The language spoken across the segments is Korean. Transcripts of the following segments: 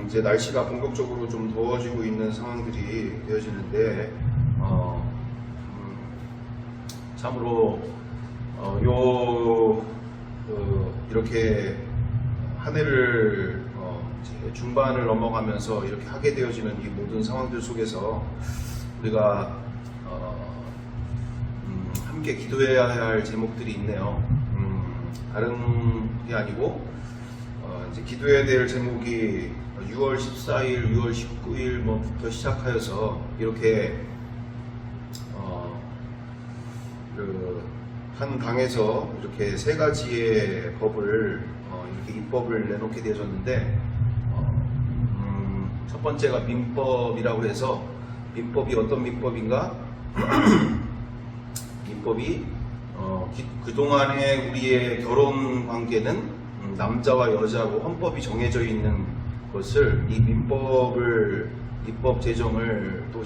이제 날씨가 본격적으로 좀 더워지고 있는 상황들이 되어지는데, 참으로, 이렇게 한 해를, 이제 중반을 넘어가면서 이렇게 하게 되어지는 이 모든 상황들 속에서 우리가, 함께 기도해야 할 제목들이 있네요. 다른 게 아니고, 이제 기도해야 될 제목이 6월 14일, 6월 19일부터 시작하여서 이렇게 한 당에서 이렇게 세 가지의 법을 이렇게 입법을 내놓게 되어졌는데, 첫 번째가 민법이라고 해서, 민법이 어떤 민법인가? 민법이 그동안의 우리의 결혼 관계는 남자와 여자고 헌법이 정해져 있는 것을, 이 민법을, 입법 제정을 또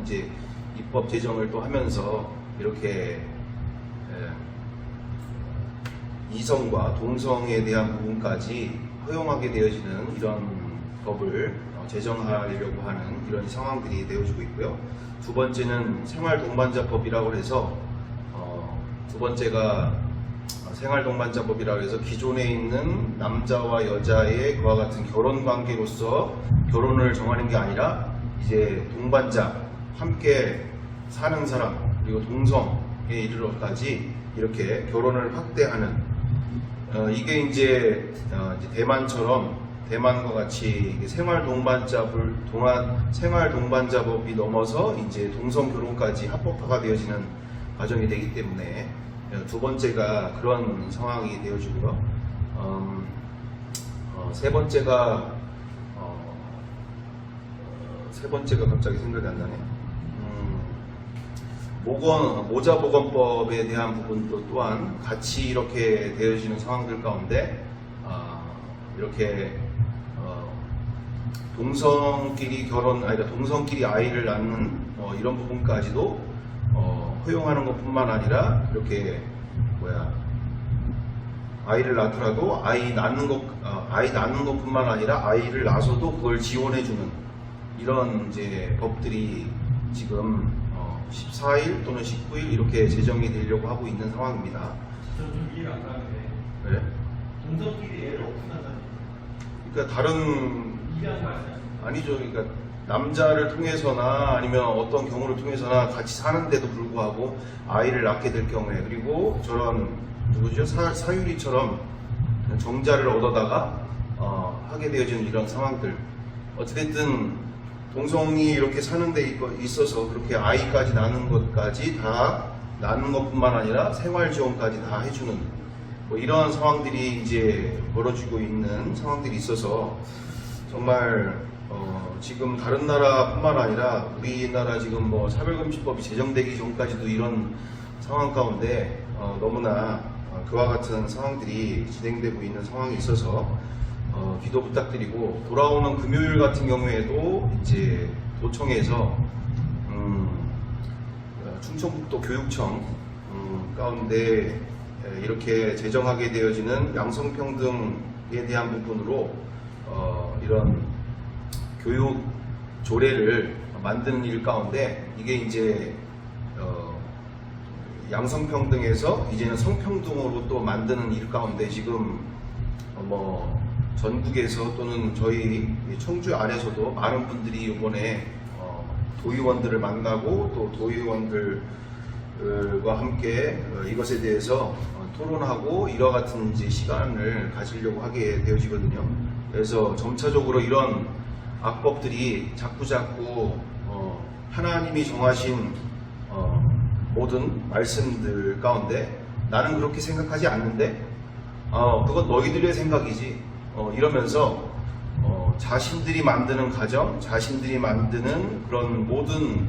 이제 입법 제정을 또 하면서 이렇게 이성과 동성에 대한 부분까지 허용하게 되어지는 이런 법을 제정하려고 하는 이런 상황들이 되어지고 있고요. 두 번째는 생활동반자법이라고 해서, 두 번째가 생활동반자법이라고 해서 기존에 있는 남자와 여자의 그와 같은 결혼관계로서 결혼을 정하는 게 아니라 이제 동반자, 함께 사는 사람, 그리고 동성에 이르러까지 이렇게 결혼을 확대하는, 이게 이제 대만과 같이 생활동반자법이 넘어서 이제 동성 결혼까지 합법화가 되어지는 과정이 되기 때문에 두 번째가 그런 상황이 되어지고요. 세 번째가 갑자기 생각이 안 나네. 모자보건법에 대한 부분도 또한 같이 이렇게 되어지는 상황들 가운데, 이렇게 동성끼리 동성끼리 아이를 낳는 이런 부분까지도 허용하는 것뿐만 아니라, 이렇게 아이를 낳더라도 아이 낳는 것뿐만 아니라 아이를 낳아서도 그걸 지원해주는 이런 이제 법들이 지금 14일 또는 19일 이렇게 제정이 되려고 하고 있는 상황입니다. 좀 이해가 안 가는데. 네? 동성끼리 애를 어떻게 그러니까 다른 이해하지 마세요. 아니죠. 그러니까 남자를 통해서나 아니면 어떤 경우를 통해서나 같이 사는데도 불구하고 아이를 낳게 될 경우에, 그리고 저런 사유리처럼 정자를 얻어다가 하게 되어지는 이런 상황들, 어찌됐든 동성이 이렇게 사는 데 있어서 그렇게 아이까지 낳는 것까지 다 낳는 것뿐만 아니라 생활 지원까지 다 해주는 이런 상황들이 이제 벌어지고 있는 상황들이 있어서, 정말 지금 다른 나라뿐만 아니라 우리나라 지금 차별금지법이 제정되기 전까지도 이런 상황 가운데 너무나 그와 같은 상황들이 진행되고 있는 상황이 있어서 기도 부탁드리고, 돌아오는 금요일 같은 경우에도 이제 도청에서 충청북도 교육청 가운데 이렇게 제정하게 되어지는 양성평등에 대한 부분으로 이런 교육 조례를 만드는 일 가운데, 이게 이제 양성평등에서 이제는 성평등으로 또 만드는 일 가운데 지금 전국에서 또는 저희 청주 안에서도 많은 분들이 이번에 도의원들을 만나고 또 도의원들과 함께 이것에 대해서 토론하고 이와 같은 이제 시간을 가지려고 하게 되어지거든요. 그래서 점차적으로 이런 악법들이 자꾸자꾸 하나님이 정하신 모든 말씀들 가운데, 나는 그렇게 생각하지 않는데 그건 너희들의 생각이지, 이러면서 자신들이 만드는 가정, 자신들이 만드는 그런 모든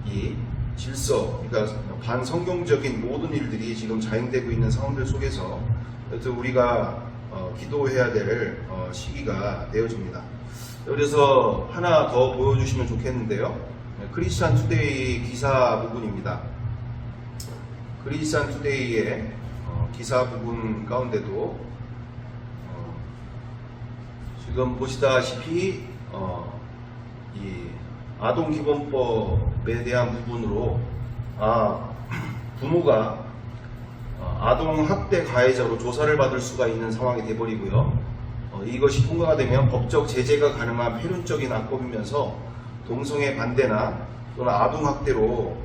이 질서, 그러니까 반성경적인 모든 일들이 지금 자행되고 있는 상황들 속에서 우리가 기도해야 될 시기가 되어집니다. 그래서 하나 더 보여주시면 좋겠는데요. 크리스찬 투데이 기사 부분입니다. 크리스찬 투데이의 기사 부분 가운데도 지금 지금 보시다시피 이 아동기본법에 대한 부분으로 부모가 아동학대 가해자로 조사를 받을 수가 있는 상황이 되어버리고요. 이것이 통과가 되면 법적 제재가 가능한 폐륜적인 악법이면서 동성애 반대나 또는 아동학대로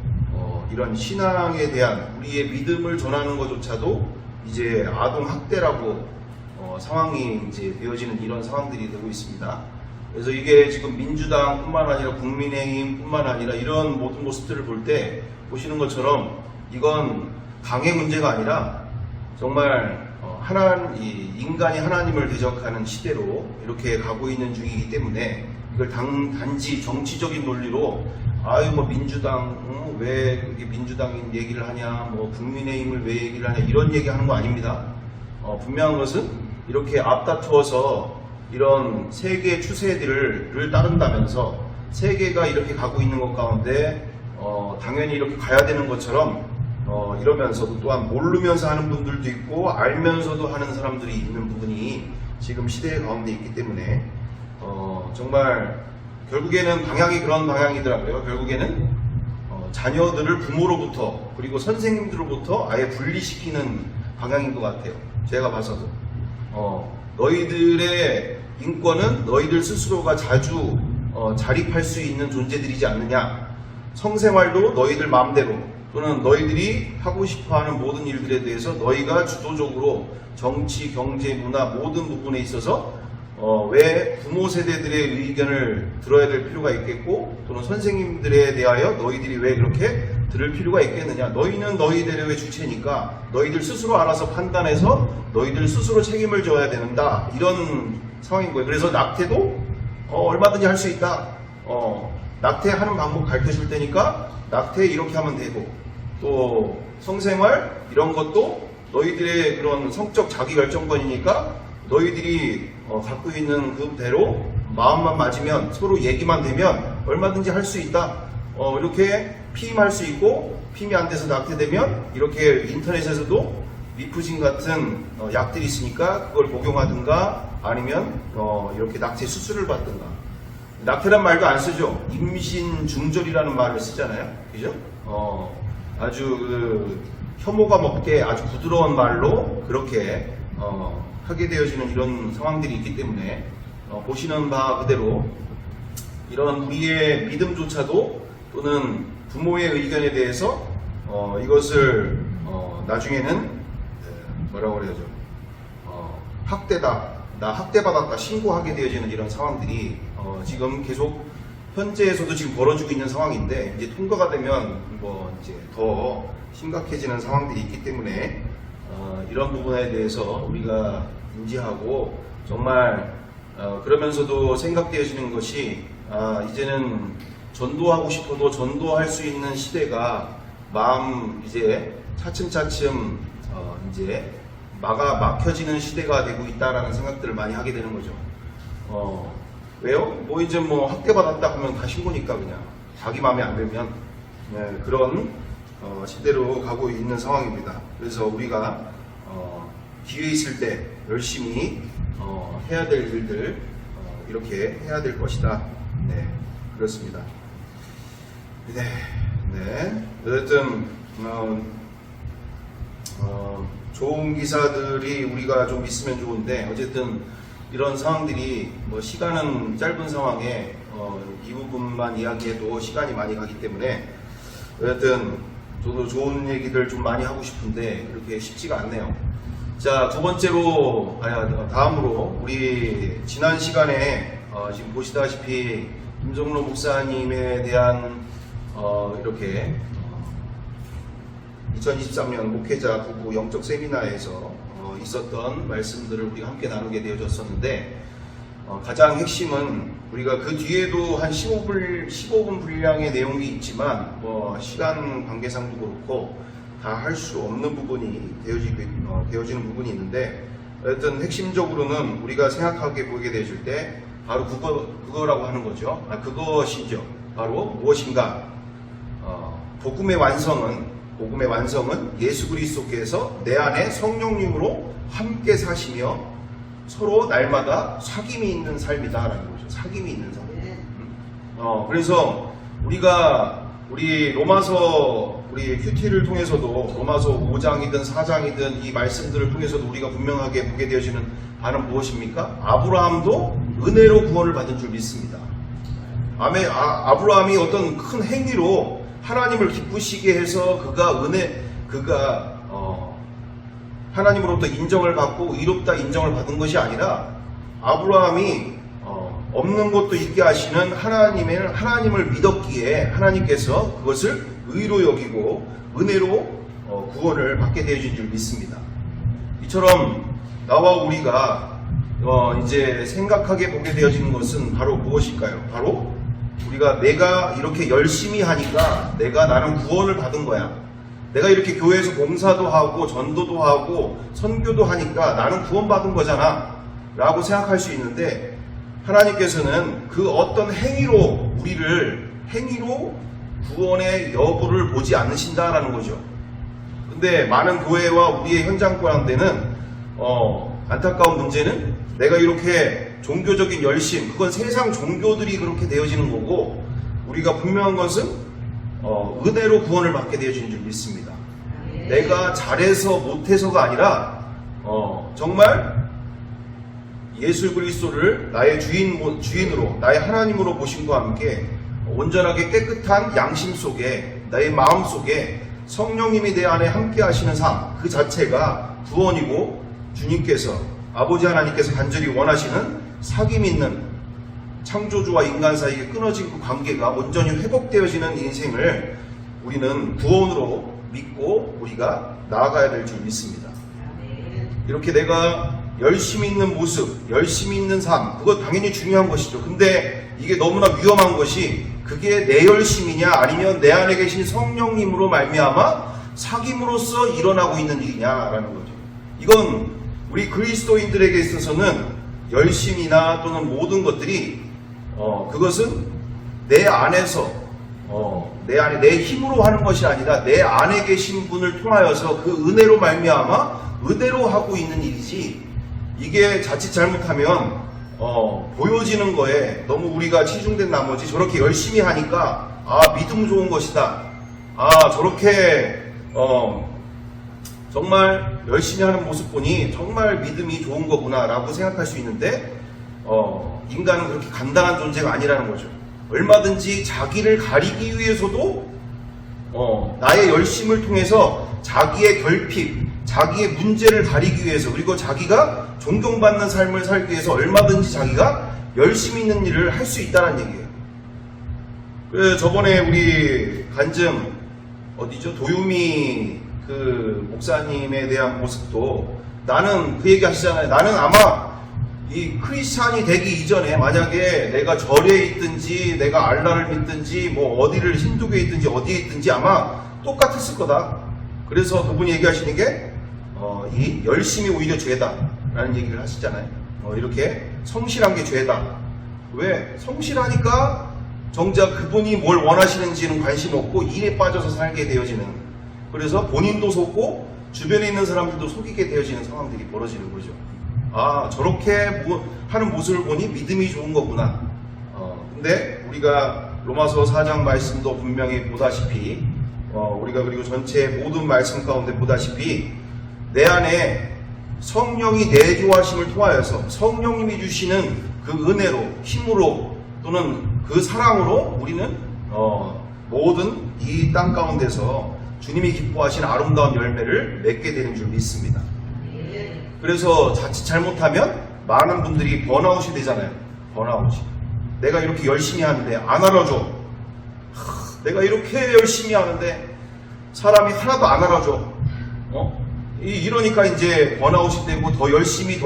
이런 신앙에 대한 우리의 믿음을 전하는 것조차도 이제 아동학대라고 상황이 이제 되어지는 이런 상황들이 되고 있습니다. 그래서 이게 지금 민주당뿐만 아니라 국민의힘뿐만 아니라 이런 모든 모습들을 볼 때 보시는 것처럼 이건 강의 문제가 아니라 정말 인간이 하나님을 대적하는 시대로 이렇게 가고 있는 중이기 때문에 이걸 단지 정치적인 논리로 뭐 민주당 왜 그렇게 민주당인 얘기를 하냐, 뭐 국민의힘을 왜 얘기를 하냐 이런 얘기하는 거 아닙니다. 분명한 것은 이렇게 앞다투어서 이런 세계 추세들을 따른다면서 세계가 이렇게 가고 있는 것 가운데 당연히 이렇게 가야 되는 것처럼 이러면서도 또한 모르면서 하는 분들도 있고 알면서도 하는 사람들이 있는 부분이 지금 시대 가운데 있기 때문에 정말 결국에는 방향이 그런 방향이더라고요. 결국에는 자녀들을 부모로부터 그리고 선생님들로부터 아예 분리시키는 방향인 것 같아요. 제가 봐서도 너희들의 인권은 너희들 스스로가 자주 자립할 수 있는 존재들이지 않느냐. 성생활도 너희들 마음대로 또는 너희들이 하고 싶어하는 모든 일들에 대해서 너희가 주도적으로 정치, 경제, 문화 모든 부분에 있어서 왜 부모 세대들의 의견을 들어야 될 필요가 있겠고 또는 선생님들에 대하여 너희들이 왜 그렇게 들을 필요가 있겠느냐. 너희는 너희들의 주체니까 너희들 스스로 알아서 판단해서 너희들 스스로 책임을 져야 된다. 이런 상황인 거예요. 그래서 낙태도 얼마든지 할 수 있다. 낙태하는 방법 가르쳐 줄 테니까 낙태 이렇게 하면 되고 또 성생활 이런 것도 너희들의 그런 성적 자기결정권이니까 너희들이 갖고 있는 그대로 마음만 맞으면 서로 얘기만 되면 얼마든지 할 수 있다. 이렇게 피임할 수 있고 피임이 안 돼서 낙태되면 이렇게 인터넷에서도 미프진 같은 약들이 있으니까 그걸 복용하든가 아니면 이렇게 낙태 수술을 받든가. 낙태란 말도 안 쓰죠. 임신 중절이라는 말을 쓰잖아요. 그죠? 아주 혐오감 없게 아주 부드러운 말로 그렇게 하게 되어지는 이런 상황들이 있기 때문에 보시는 바 그대로 이런 우리의 믿음조차도 또는 부모의 의견에 대해서 이것을 나중에는 뭐라고 그래야죠? 학대다, 나 학대받았다 신고하게 되어지는 이런 상황들이 지금 계속 현재에서도 지금 벌어지고 있는 상황인데 이제 통과가 되면 뭐 이제 더 심각해지는 상황들이 있기 때문에 이런 부분에 대해서 우리가 인지하고 정말 그러면서도 생각되어지는 것이 이제는 전도하고 싶어도 전도할 수 있는 시대가 이제 차츰차츰 이제 막혀지는 시대가 되고 있다라는 생각들을 많이 하게 되는 거죠. 왜요? 뭐 이제 뭐 학대받았다 하면 다 신고니까 그냥 자기 마음에 안 들면 그런 시대로 가고 있는 상황입니다. 그래서 우리가 기회 있을 때 열심히 해야 될 일들 이렇게 해야 될 것이다. 네, 그렇습니다. 네. 어쨌든 좋은 기사들이 우리가 좀 있으면 좋은데 어쨌든 이런 상황들이 뭐 시간은 짧은 상황에 이 부분만 이야기해도 시간이 많이 가기 때문에 어쨌든 저도 좋은 얘기들 좀 많이 하고 싶은데 그렇게 쉽지가 않네요. 자, 두 번째로 다음으로 우리 지난 시간에 지금 보시다시피 김정로 목사님에 대한 이렇게 2023년 목회자 부부 영적 세미나에서 있었던 말씀들을 우리가 함께 나누게 되어졌었는데 가장 핵심은 우리가 그 뒤에도 한 15분 분량의 내용이 있지만 뭐 시간 관계상도 그렇고 다 할 수 없는 부분이 되어지는 부분이 있는데 어쨌든 핵심적으로는 우리가 생각하게 보이게 되실 때 바로 그거라고 하는 거죠. 그것이죠. 바로 무엇인가? 복음의 완성은 예수 그리스도께서 내 안에 성령님으로 함께 사시며 서로 날마다 사귐이 있는 삶이다라는 거죠. 사귐이 있는 삶. 그래서 우리 로마서 우리 큐티를 통해서도 로마서 5장이든 4장이든 이 말씀들을 통해서도 우리가 분명하게 보게 되어지는 바는 무엇입니까? 아브라함도 은혜로 구원을 받은 줄 믿습니다. 아브라함이 어떤 큰 행위로 하나님을 기쁘시게 해서 그가 하나님으로부터 인정을 받고 의롭다 인정을 받은 것이 아니라 아브라함이 없는 것도 있게 하시는 하나님을 믿었기에 하나님께서 그것을 의로 여기고 은혜로 구원을 받게 되어진 줄 믿습니다. 이처럼 나와 우리가 이제 생각하게 보게 되어지는 것은 바로 무엇일까요? 바로 우리가 내가 이렇게 열심히 하니까 나는 구원을 받은 거야. 내가 이렇게 교회에서 봉사도 하고 전도도 하고 선교도 하니까 나는 구원받은 거잖아 라고 생각할 수 있는데 하나님께서는 그 어떤 행위로 구원의 여부를 보지 않으신다라는 거죠. 근데 많은 교회와 우리의 현장 가운데는 안타까운 문제는 내가 이렇게 종교적인 열심, 그건 세상 종교들이 그렇게 되어지는 거고 우리가 분명한 것은 은혜로 구원을 받게 되어지는 줄 믿습니다. 내가 잘해서 못해서가 아니라 정말 예수 그리스도를 나의 주인으로 나의 하나님으로 보심과 함께 온전하게 깨끗한 양심 속에 나의 마음 속에 성령님이 내 안에 함께 하시는 삶 그 자체가 구원이고 주님께서 아버지 하나님께서 간절히 원하시는 사귐 있는 창조주와 인간 사이에 끊어진 그 관계가 온전히 회복되어지는 인생을 우리는 구원으로 믿고 우리가 나아가야 될 줄 믿습니다. 이렇게 내가 열심히 있는 모습, 열심히 있는 삶, 그거 당연히 중요한 것이죠. 근데 이게 너무나 위험한 것이 그게 내 열심이냐 아니면 내 안에 계신 성령님으로 말미암아 사귐으로써 일어나고 있는 일이냐라는 거죠. 이건 우리 그리스도인들에게 있어서는 열심이나 또는 모든 것들이 그것은 내 안에서 내 힘으로 하는 것이 아니라 내 안에 계신 분을 통하여서 그 은혜로 말미암아 의대로 하고 있는 일이지 이게 자칫 잘못하면 보여지는 거에 너무 우리가 치중된 나머지 저렇게 열심히 하니까 믿음 좋은 것이다. 저렇게 정말 열심히 하는 모습 보니 정말 믿음이 좋은 거구나 라고 생각할 수 있는데 인간은 그렇게 간단한 존재가 아니라는 거죠. 얼마든지 자기를 가리기 위해서도 나의 열심을 통해서 자기의 결핍, 자기의 문제를 가리기 위해서 그리고 자기가 존경받는 삶을 살기 위해서 얼마든지 자기가 열심히 있는 일을 할 수 있다는 얘기예요. 그래서 저번에 우리 간증 도유미 그 목사님에 대한 모습도 나는 그 얘기 하시잖아요. 나는 아마 이 크리스찬이 되기 이전에 만약에 내가 절에 있든지 내가 알라를 믿든지 뭐 어디를 힌두교에 있든지 어디에 있든지 아마 똑같았을 거다. 그래서 그분이 얘기하시는 게 이 열심이 오히려 죄다 라는 얘기를 하시잖아요. 이렇게 성실한 게 죄다. 왜? 성실하니까 정작 그분이 뭘 원하시는지는 관심 없고 일에 빠져서 살게 되어지는, 그래서 본인도 속고 주변에 있는 사람들도 속이게 되어지는 상황들이 벌어지는 거죠. 저렇게 하는 모습을 보니 믿음이 좋은 거구나. 근데 우리가 로마서 4장 말씀도 분명히 보다시피 우리가 그리고 전체 모든 말씀 가운데 보다시피 내 안에 성령이 내주하심을 통하여서 성령님이 주시는 그 은혜로, 힘으로 또는 그 사랑으로 우리는 모든 이 땅 가운데서 주님이 기뻐하신 아름다운 열매를 맺게 되는 줄 믿습니다. 그래서 자칫 잘못하면 많은 분들이 번아웃이 되잖아요. 번아웃이. 내가 이렇게 열심히 하는데 안 알아줘. 내가 이렇게 열심히 하는데 사람이 하나도 안 알아줘. 이러니까 이제 번아웃이 되고 더 열심히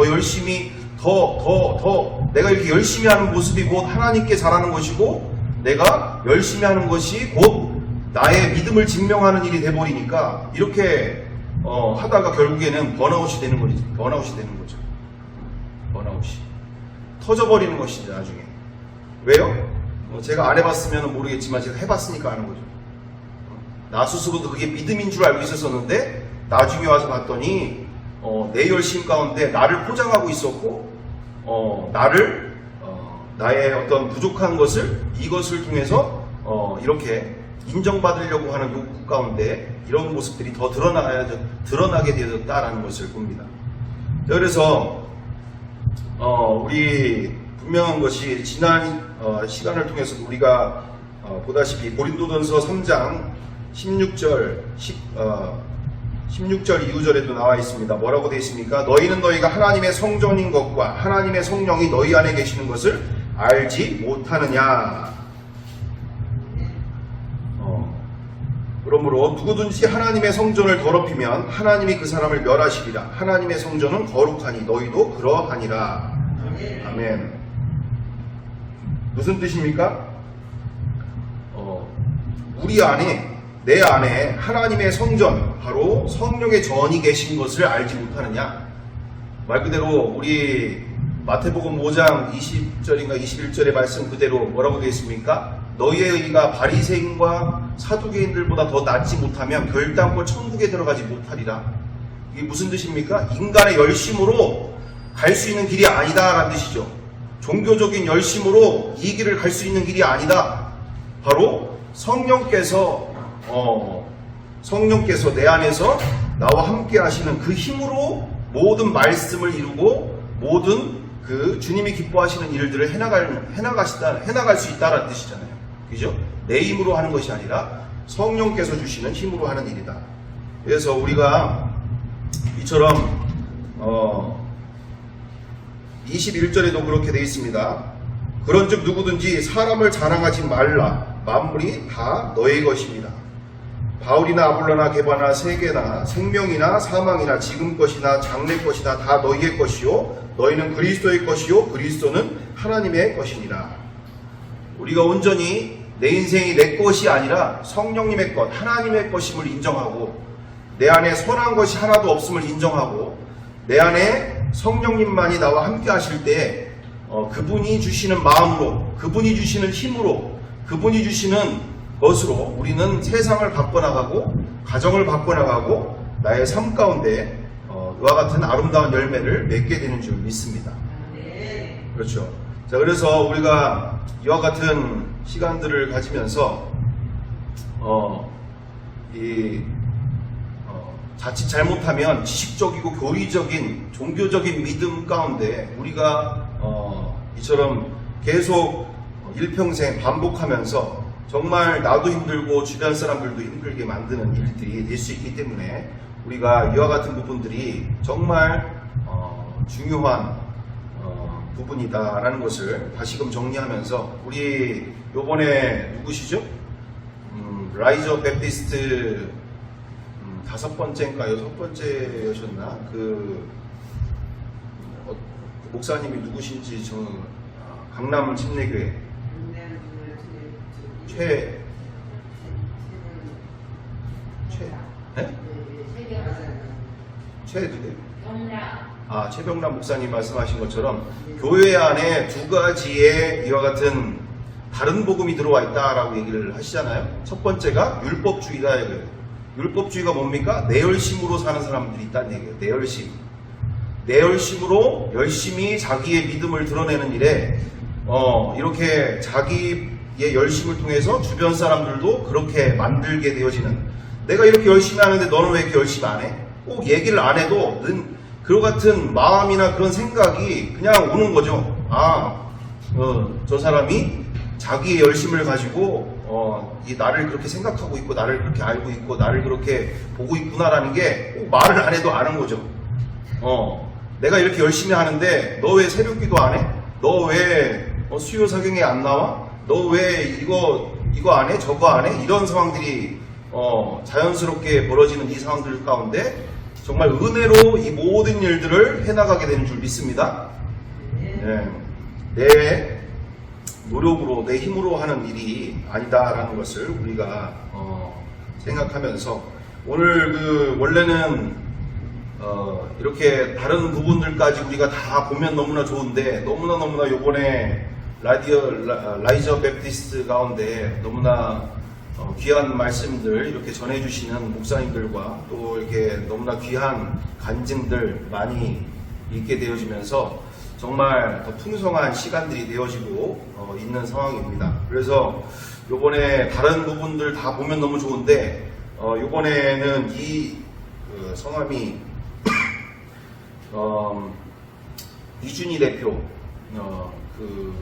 더 내가 이렇게 열심히 하는 모습이 곧 하나님께 잘하는 것이고 거니까 열심히 하는 것이 곧 나의 믿음을 증명하는 일이 돼버리니까 이렇게 하다가 결국에는 번아웃이 되는 거죠. 번아웃이 터져버리는 것이죠. 나중에. 왜요? 제가 안 해봤으면 모르겠지만 제가 해봤으니까 아는 거죠. 나 스스로도 그게 믿음인 줄 알고 있었었는데 나중에 와서 봤더니 내 열심 가운데 나를 포장하고 있었고 나를 나의 어떤 부족한 것을 이것을 통해서 이렇게 인정받으려고 하는 욕구 가운데 이런 모습들이 더 드러나게 되었다라는 것을 봅니다. 그래서 우리 분명한 것이 지난 시간을 통해서 우리가 보다시피 고린도전서 3장 16절 16절 이후절에도 나와 있습니다. 뭐라고 되어 있습니까? 너희는 너희가 하나님의 성전인 것과 하나님의 성령이 너희 안에 계시는 것을 알지 못하느냐. 그러므로 누구든지 하나님의 성전을 더럽히면 하나님이 그 사람을 멸하시리라. 하나님의 성전은 거룩하니 너희도 그러하니라. 아멘. 무슨 뜻입니까? 우리 안에, 내 안에 하나님의 성전, 바로 성령의 전이 계신 것을 알지 못하느냐. 말 그대로 우리 마태복음 5장 20절인가 21절의 말씀 그대로 뭐라고 되어 있습니까? 너희의 의가 바리새인과 사두개인들보다 더 낫지 못하면 결단코 천국에 들어가지 못하리라. 이게 무슨 뜻입니까? 인간의 열심으로 갈 수 있는 길이 아니다 라는 뜻이죠. 종교적인 열심으로 이 길을 갈 수 있는 길이 아니다. 바로 성령께서 내 안에서 나와 함께 하시는 그 힘으로 모든 말씀을 이루고 모든 그 주님이 기뻐하시는 일들을 해나갈 수 있다는 뜻이잖아요. 그죠? 내 힘으로 하는 것이 아니라 성령께서 주시는 힘으로 하는 일이다. 그래서 우리가 이처럼 21절에도 그렇게 되어 있습니다. 그런즉 누구든지 사람을 자랑하지 말라. 만물이 다 너의 것입니다. 바울이나 아볼로나 게바나 세계나 생명이나 사망이나 지금 것이나 장래 것이나 다 너희의 것이요 너희는 그리스도의 것이요 그리스도는 하나님의 것이니라. 우리가 온전히 내 인생이 내 것이 아니라 성령님의 것, 하나님의 것임을 인정하고 내 안에 선한 것이 하나도 없음을 인정하고 내 안에 성령님만이 나와 함께 하실 때 그분이 주시는 마음으로, 그분이 주시는 힘으로, 그분이 주시는 것으로 우리는 세상을 바꿔나가고 가정을 바꿔나가고 나의 삶 가운데 이와 같은 아름다운 열매를 맺게 되는 줄 믿습니다. 그렇죠. 자, 그래서 우리가 이와 같은 시간들을 가지면서 자칫 잘못하면 지식적이고 교리적인 종교적인 믿음 가운데 우리가 이처럼 계속 일평생 반복하면서 정말 나도 힘들고 주변 사람들도 힘들게 만드는 일들이 될 수 있기 때문에 우리가 이와 같은 부분들이 정말 중요한 부분이다라는 것을 다시금 정리하면서 우리 요번에 누구시죠? 라이저 베프티스트 5번째인가 6번째였나? 목사님이 누구신지 강남 침례교회 최병남 목사님 말씀하신 것처럼 교회 안에 두 가지의 이와 같은 다른 복음이 들어와 있다라고 얘기를 하시잖아요. 첫 번째가 율법주의다 이거예요. 율법주의가 뭡니까? 내 열심으로 사는 사람들이 있다는 얘기예요. 내 열심. 내 열심으로 열심히 자기의 믿음을 드러내는 일에 이렇게 자기의 열심을 통해서 주변 사람들도 그렇게 만들게 되어지는, 내가 이렇게 열심히 하는데 너는 왜 이렇게 열심히 안 해? 꼭 얘기를 안 해도 그런 같은 마음이나 그런 생각이 그냥 오는 거죠. 저 사람이 자기의 열심을 가지고 나를 그렇게 생각하고 있고 나를 그렇게 알고 있고 나를 그렇게 보고 있구나라는 게 꼭 말을 안 해도 아는 거죠. 내가 이렇게 열심히 하는데 너 왜 새벽기도 안 해? 너 왜 수요 사경에 안 나와? 너 왜 이거 안 해? 저거 안 해? 이런 상황들이 자연스럽게 벌어지는 이 상황들 가운데 정말 은혜로 이 모든 일들을 해나가게 되는 줄 믿습니다. 네. 내 노력으로 내 힘으로 하는 일이 아니다라는 것을 우리가 생각하면서 오늘 원래는 이렇게 다른 부분들까지 우리가 다 보면 너무나 좋은데 너무나 요번에 라이저 베프티스트 가운데 너무나 귀한 말씀들 이렇게 전해주시는 목사님들과 또 이렇게 너무나 귀한 간증들 많이 있게 되어지면서 정말 더 풍성한 시간들이 되어지고 있는 상황입니다. 그래서 요번에 다른 부분들 다 보면 너무 좋은데 요번에는 그 성함이 이준희 대표 그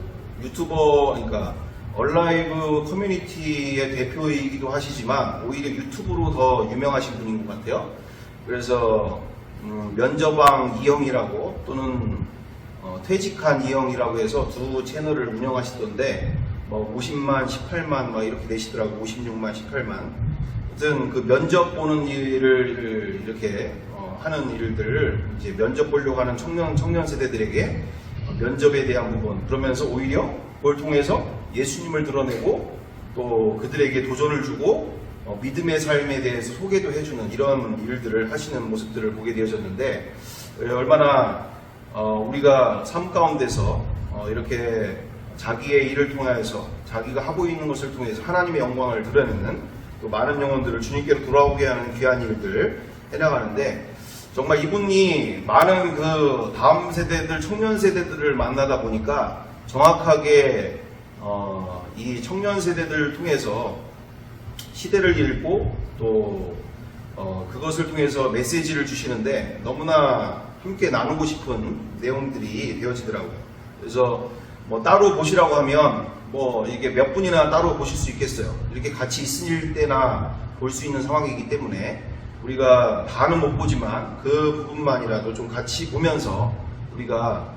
유튜버, 그러니까 얼라이브 커뮤니티의 대표이기도 하시지만 오히려 유튜브로 더 유명하신 분인 것 같아요. 그래서 면접왕 이형이라고 또는 퇴직한 이형이라고 해서 두 채널을 운영하시던데 뭐 50만, 18만 막 이렇게 내시더라고. 56만, 18만. 하여튼 그 면접 보는 일을 이렇게 하는 일들을 이제 면접 보려고 하는 청년 세대들에게 면접에 대한 부분, 그러면서 오히려 그걸 통해서 예수님을 드러내고 또 그들에게 도전을 주고 믿음의 삶에 대해서 소개도 해주는 이런 일들을 하시는 모습들을 보게 되어졌는데, 얼마나 우리가 삶 가운데서 이렇게 자기의 일을 통해서 자기가 하고 있는 것을 통해서 하나님의 영광을 드러내는 또 많은 영혼들을 주님께로 돌아오게 하는 귀한 일들 해나가는데, 정말 이분이 많은 그 다음 세대들, 청년 세대들을 만나다 보니까 정확하게 이 청년 세대들을 통해서 시대를 읽고 또 그것을 통해서 메시지를 주시는데 너무나 함께 나누고 싶은 내용들이 되어지더라고요. 그래서 뭐 따로 보시라고 하면 뭐 이게 몇 분이나 따로 보실 수 있겠어요. 이렇게 같이 있을 때나 볼 수 있는 상황이기 때문에 우리가 다는 못 보지만 그 부분만이라도 좀 같이 보면서 우리가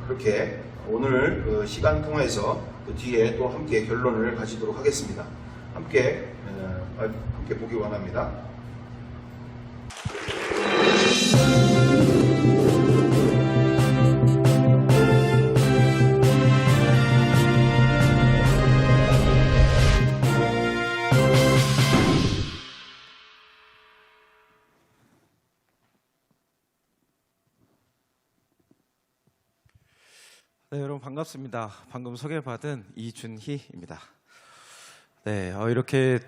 그렇게 오늘 그 시간 통해서 그 뒤에 또 함께 결론을 가지도록 하겠습니다. 함께 보기 원합니다. 네, 여러분 반갑습니다. 방금 소개받은 이준희입니다. 네, 이렇게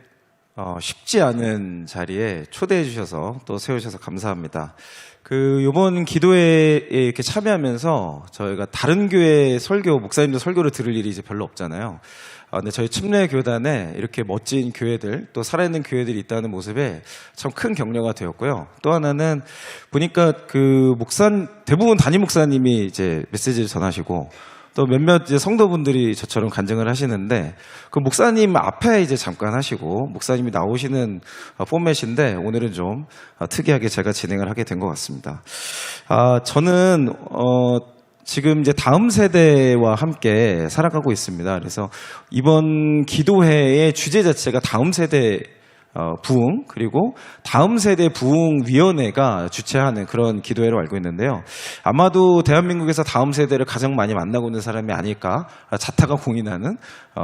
쉽지 않은 자리에 초대해 주셔서 또 세우셔서 감사합니다. 요번 기도회에 이렇게 참여하면서 저희가 다른 교회 설교, 목사님들 설교를 들을 일이 이제 별로 없잖아요. 근데 저희 침례교단에 이렇게 멋진 교회들, 또 살아있는 교회들이 있다는 모습에 참 큰 격려가 되었고요. 또 하나는 보니까 대부분 담임 목사님이 이제 메시지를 전하시고 또 몇몇 이제 성도분들이 저처럼 간증을 하시는데 그 목사님 앞에 이제 잠깐 하시고 목사님이 나오시는 포맷인데 오늘은 좀 특이하게 제가 진행을 하게 된 것 같습니다. 저는 지금 이제 다음 세대와 함께 살아가고 있습니다. 그래서 이번 기도회의 주제 자체가 다음 세대 부흥, 그리고 다음 세대 부흥위원회가 주최하는 그런 기도회로 알고 있는데요. 아마도 대한민국에서 다음 세대를 가장 많이 만나고 있는 사람이 아닐까 자타가 공인하는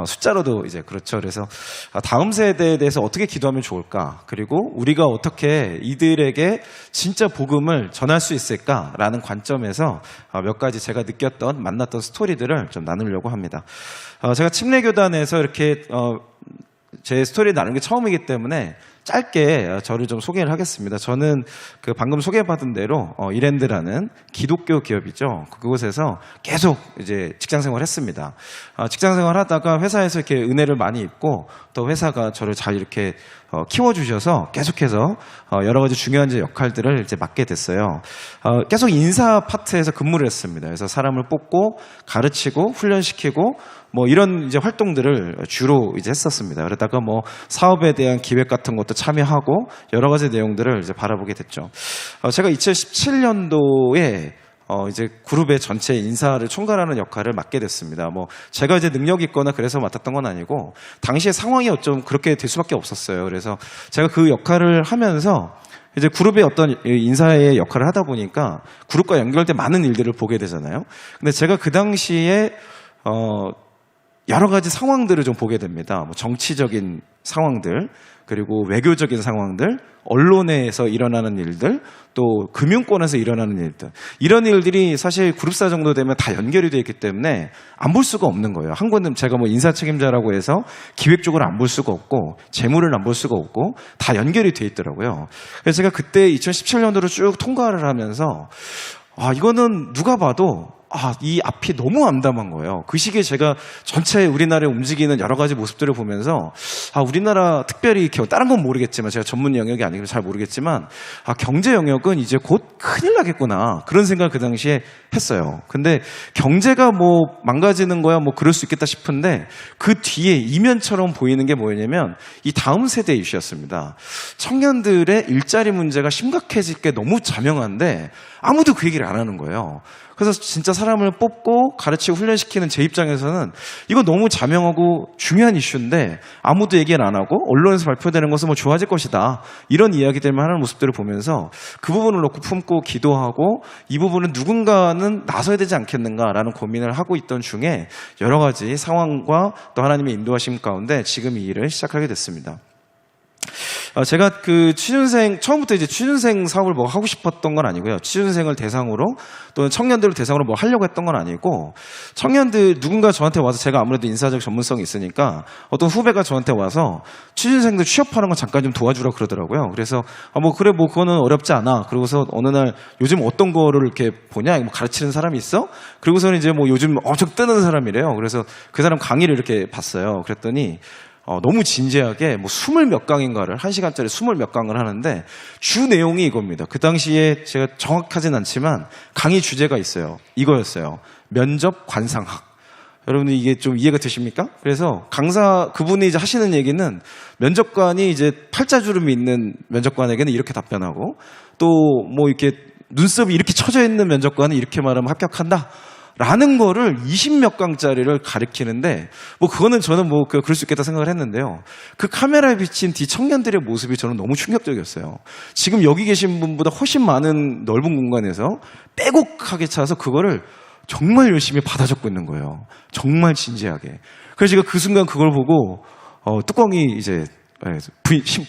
숫자로도 이제 그렇죠. 그래서 다음 세대에 대해서 어떻게 기도하면 좋을까, 그리고 우리가 어떻게 이들에게 진짜 복음을 전할 수 있을까라는 관점에서 몇 가지 제가 느꼈던, 만났던 스토리들을 좀 나누려고 합니다. 제가 침례교단에서 이렇게 제 스토리를 나누는 게 처음이기 때문에 짧게 저를 좀 소개를 하겠습니다. 저는 방금 소개받은 대로 이랜드라는 기독교 기업이죠. 그곳에서 계속 이제 직장 생활을 했습니다. 직장 생활을 하다가 회사에서 이렇게 은혜를 많이 입고 또 회사가 저를 잘 이렇게 키워주셔서 계속해서 여러 가지 중요한 역할들을 이제 맡게 됐어요. 계속 인사 파트에서 근무를 했습니다. 그래서 사람을 뽑고 가르치고 훈련시키고 뭐 이런 이제 활동들을 주로 이제 했었습니다. 그러다가 뭐 사업에 대한 기획 같은 것도 참여하고 여러 가지 내용들을 이제 바라보게 됐죠. 제가 2017년도에 이제 그룹의 전체 인사를 총괄하는 역할을 맡게 됐습니다. 뭐 제가 이제 능력이 있거나 그래서 맡았던 건 아니고 당시에 상황이 어쩜 그렇게 될 수밖에 없었어요. 그래서 제가 그 역할을 하면서 이제 그룹의 어떤 인사의 역할을 하다 보니까 그룹과 연결된 많은 일들을 보게 되잖아요. 근데 제가 그 당시에 여러 가지 상황들을 좀 보게 됩니다. 뭐 정치적인 상황들, 그리고 외교적인 상황들, 언론에서 일어나는 일들, 또 금융권에서 일어나는 일들, 이런 일들이 사실 그룹사 정도 되면 다 연결이 되어 있기 때문에 안 볼 수가 없는 거예요. 한 군데 제가 뭐 인사 책임자라고 해서 기획적으로 안 볼 수가 없고 재무를 안 볼 수가 없고 다 연결이 되어 있더라고요. 그래서 제가 그때 2017년도로 쭉 통과를 하면서 이거는 누가 봐도 이 앞이 너무 암담한 거예요. 그 시기에 제가 전체 우리나라에 움직이는 여러 가지 모습들을 보면서 우리나라 특별히 이렇게 다른 건 모르겠지만 제가 전문 영역이 아니기 때문에 잘 모르겠지만 경제 영역은 이제 곧 큰일 나겠구나 그런 생각을 그 당시에 했어요. 근데 경제가 뭐 망가지는 거야 뭐 그럴 수 있겠다 싶은데 그 뒤에 이면처럼 보이는 게 뭐냐면 이 다음 세대 이슈였습니다. 청년들의 일자리 문제가 심각해질 게 너무 자명한데 아무도 그 얘기를 안 하는 거예요. 그래서 진짜 사람을 뽑고 가르치고 훈련시키는 제 입장에서는 이거 너무 자명하고 중요한 이슈인데 아무도 얘기를 안 하고 언론에서 발표되는 것은 뭐 좋아질 것이다. 이런 이야기들만 하는 모습들을 보면서 그 부분을 놓고 품고 기도하고 이 부분은 누군가는 나서야 되지 않겠는가라는 고민을 하고 있던 중에 여러 가지 상황과 또 하나님의 인도하심 가운데 지금 이 일을 시작하게 됐습니다. 제가 그 처음부터 이제 취준생 사업을 뭐 하고 싶었던 건 아니고요. 취준생을 대상으로 또는 청년들을 대상으로 뭐 하려고 했던 건 아니고 청년들 누군가 저한테 와서 제가 아무래도 인사적 전문성이 있으니까 어떤 후배가 저한테 와서 취준생들 취업하는 거 잠깐 좀 도와주라 그러더라고요. 그래서 뭐 그래 뭐 그거는 어렵지 않아. 그러고서 어느 날 요즘 어떤 거를 이렇게 보냐? 뭐 가르치는 사람이 있어? 그러고서는 이제 뭐 요즘 엄청 뜨는 사람이래요. 그래서 그 사람 강의를 이렇게 봤어요. 그랬더니 너무 진지하게 뭐 20몇 강인가를 1시간짜리 20몇 강을 하는데 주 내용이 이겁니다. 그 당시에 제가 정확하진 않지만 강의 주제가 있어요. 이거였어요. 면접 관상학. 여러분들 이게 좀 이해가 되십니까? 그래서 강사 그분이 이제 하시는 얘기는 면접관이 이제 팔자주름이 있는 면접관에게는 이렇게 답변하고 또 뭐 이렇게 눈썹이 이렇게 쳐져 있는 면접관은 이렇게 말하면 합격한다. 라는 거를 20몇 강짜리를 가르치는데 뭐 그거는 저는 뭐 그럴 수 있겠다 생각을 했는데요. 그 카메라에 비친 뒤 청년들의 모습이 저는 너무 충격적이었어요. 지금 여기 계신 분보다 훨씬 많은 넓은 공간에서 빼곡하게 차서 그거를 정말 열심히 받아 적고 있는 거예요. 정말 진지하게. 그래서 제가 그 순간 그걸 보고 뚜껑이 이제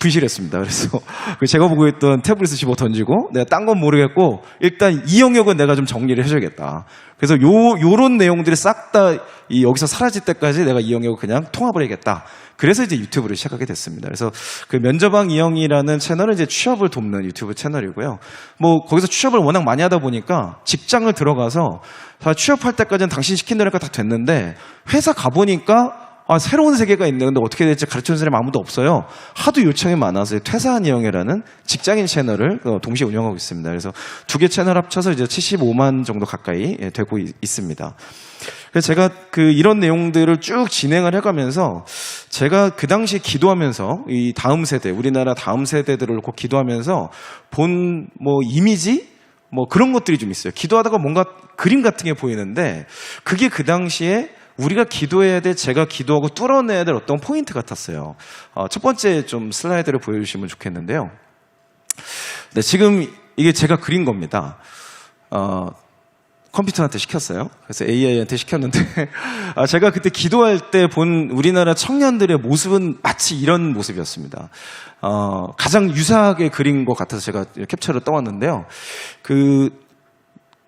분실했습니다. 그래서 제가 보고 있던 태블릿을 집어 던지고 내가 딴 건 모르겠고 일단 이 영역은 내가 좀 정리를 해줘야겠다. 그래서 요런 내용들이 싹 다 여기서 사라질 때까지 내가 이 영역을 그냥 통합을 해야겠다. 그래서 이제 유튜브를 시작하게 됐습니다. 그래서 그 면접왕 이영이라는 채널은 이제 취업을 돕는 유튜브 채널이고요. 뭐 거기서 취업을 워낙 많이 하다 보니까 직장을 들어가서 취업할 때까지는 당신 시킨 대로가 다 됐는데 회사 가보니까 새로운 세계가 있네. 근데 어떻게 될지 가르치는 사람이 아무도 없어요. 하도 요청이 많아서 퇴사한 이영애라는 직장인 채널을 동시에 운영하고 있습니다. 그래서 두 개 채널 합쳐서 이제 75만 정도 가까이 되고 있습니다. 그래서 제가 이런 내용들을 쭉 진행을 해가면서 제가 그 당시에 기도하면서 이 다음 세대, 우리나라 다음 세대들을 놓고 기도하면서 본 뭐 이미지? 뭐 그런 것들이 좀 있어요. 기도하다가 뭔가 그림 같은 게 보이는데 그게 그 당시에 우리가 기도해야 될, 제가 기도하고 뚫어내야 될 어떤 포인트 같았어요. 첫 번째 좀 슬라이드를 보여주시면 좋겠는데요. 네, 지금 이게 제가 그린 겁니다. 컴퓨터한테 시켰어요. 그래서 AI한테 시켰는데 제가 그때 기도할 때 본 우리나라 청년들의 모습은 마치 이런 모습이었습니다. 가장 유사하게 그린 것 같아서 제가 캡처를 떠왔는데요.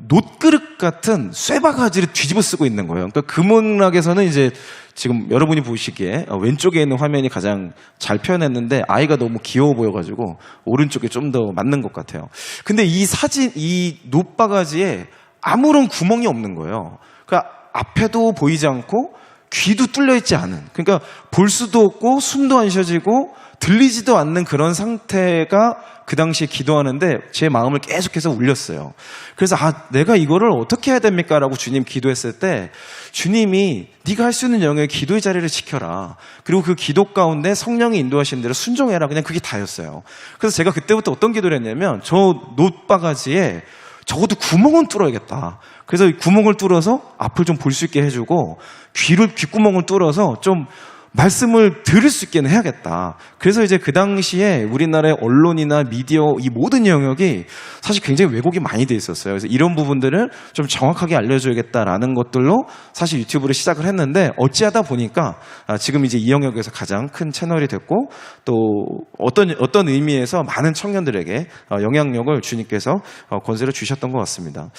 놋그릇 같은 쇠바가지를 뒤집어 쓰고 있는 거예요. 그러니까 금은락에서는 이제 지금 여러분이 보시기에 왼쪽에 있는 화면이 가장 잘 표현했는데 아이가 너무 귀여워 보여가지고 오른쪽에 좀 더 맞는 것 같아요. 근데 이 사진, 이 놋바가지에 아무런 구멍이 없는 거예요. 그러니까 앞에도 보이지 않고 귀도 뚫려 있지 않은, 그러니까 볼 수도 없고 숨도 안 쉬어지고 들리지도 않는 그런 상태가 그 당시에 기도하는데 제 마음을 계속해서 울렸어요. 그래서 내가 이거를 어떻게 해야 됩니까? 라고 주님 기도했을 때 주님이 네가 할 수 있는 영역에 기도의 자리를 지켜라. 그리고 그 기도 가운데 성령이 인도하신 대로 순종해라. 그냥 그게 다였어요. 그래서 제가 그때부터 어떤 기도를 했냐면 저 놋바가지에 적어도 구멍은 뚫어야겠다. 그래서 이 구멍을 뚫어서 앞을 좀 볼 수 있게 해주고 귓구멍을 뚫어서 좀 말씀을 들을 수 있게는 해야겠다. 그래서 이제 그 당시에 우리나라의 언론이나 미디어 이 모든 영역이 사실 굉장히 왜곡이 많이 돼 있었어요. 그래서 이런 부분들을 좀 정확하게 알려줘야겠다라는 것들로 사실 유튜브를 시작을 했는데 어찌하다 보니까 지금 이제 이 영역에서 가장 큰 채널이 됐고 또 어떤 의미에서 많은 청년들에게 영향력을 주님께서 권세를 주셨던 것 같습니다.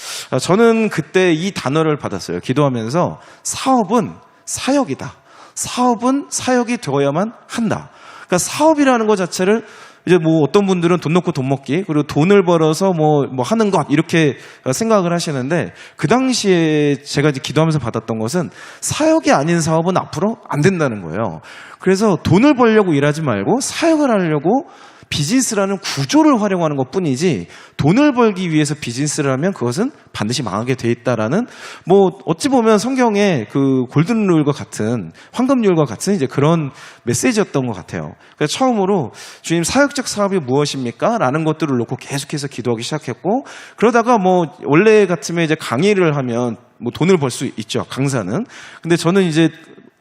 저는 그때 이 단어를 받았어요. 기도하면서 사업은 사역이다. 사업은 사역이 되어야만 한다. 그러니까 사업이라는 것 자체를 이제 뭐 어떤 분들은 돈 놓고 돈 먹기, 그리고 돈을 벌어서 뭐 하는 것, 이렇게 생각을 하시는데, 그 당시에 제가 이제 기도하면서 받았던 것은 사역이 아닌 사업은 앞으로 안 된다는 거예요. 그래서 돈을 벌려고 일하지 말고 사역을 하려고 비즈니스라는 구조를 활용하는 것 뿐이지, 돈을 벌기 위해서 비즈니스를 하면 그것은 반드시 망하게 돼 있다라는, 뭐 어찌 보면 성경의 그 골든 룰과 같은, 황금률과 같은 이제 그런 메시지였던 것 같아요. 그래서 처음으로 주님, 사역적 사업이 무엇입니까? 라는 것들을 놓고 계속해서 기도하기 시작했고, 그러다가 뭐 원래 같으면 이제 강의를 하면 뭐 돈을 벌 수 있죠, 강사는. 근데 저는 이제